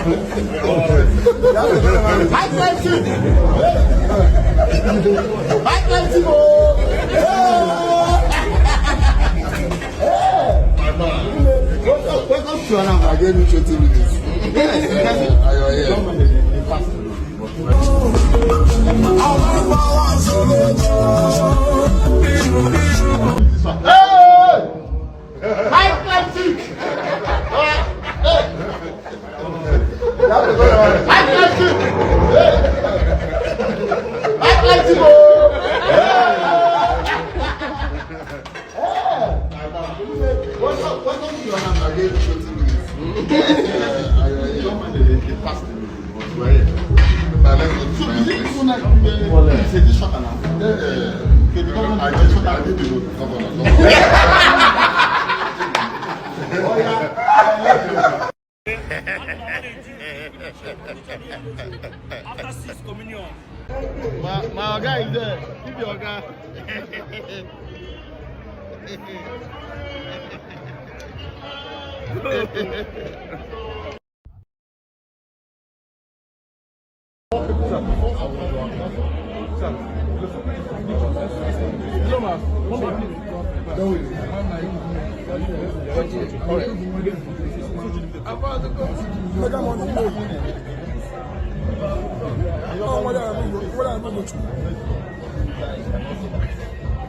High five team. High five team. Welcome to Anam again in 20 minutes. High five team. After 6 communion. My guy is there. Keep your guy.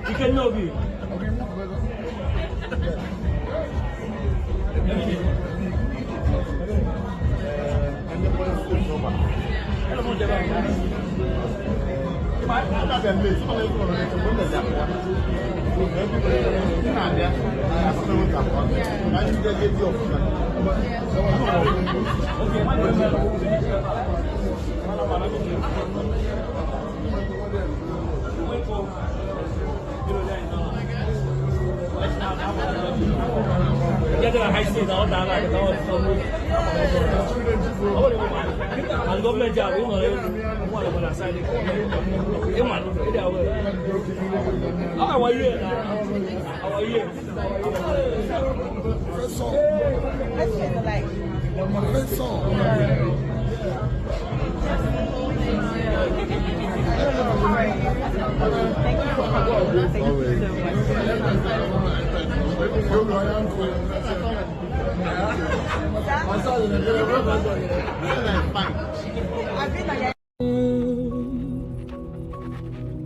You can know me. Get to the high school, all down like and government job, you know, one of the side. How are you? How are you? Let's get the light.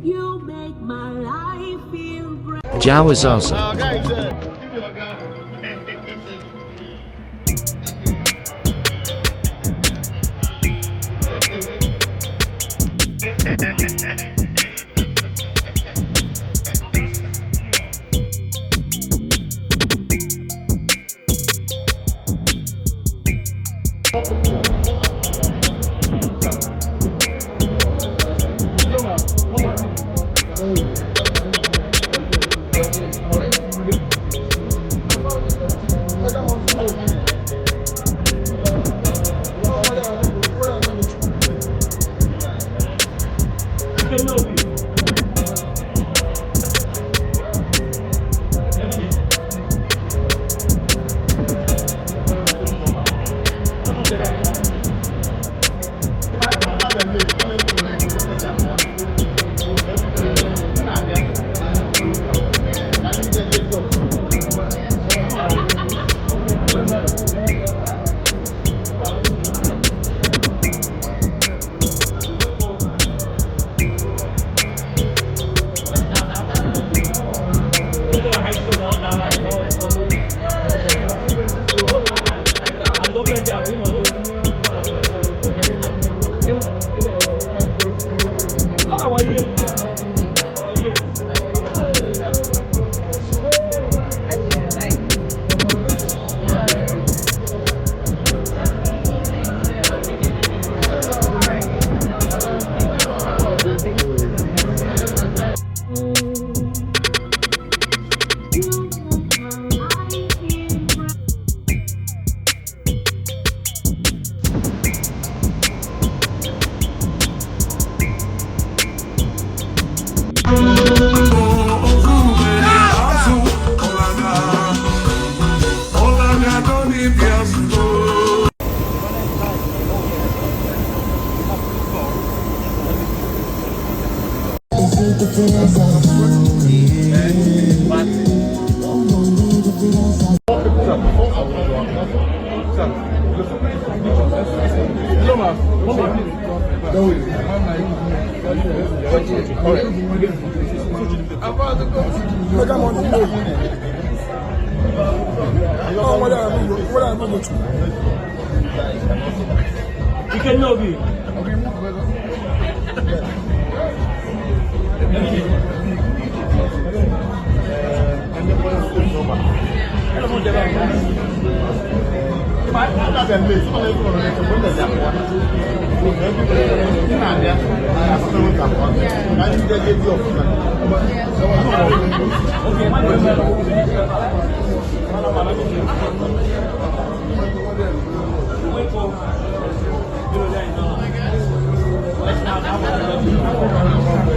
You make my life feel great. Jowizaza. You can know me. You can know me.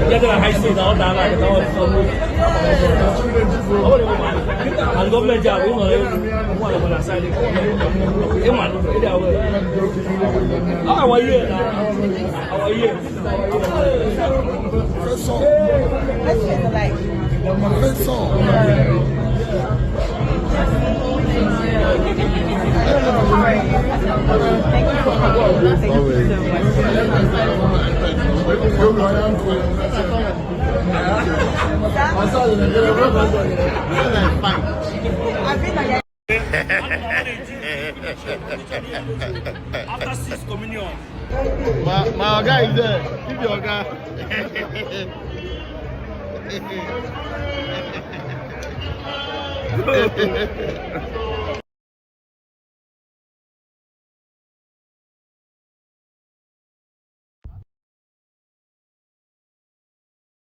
Get to the high street, all down like and government job, you know, one of the side. How are you? How are you? Let's say the like. After 6 communion. My guy is there. Keep your guy.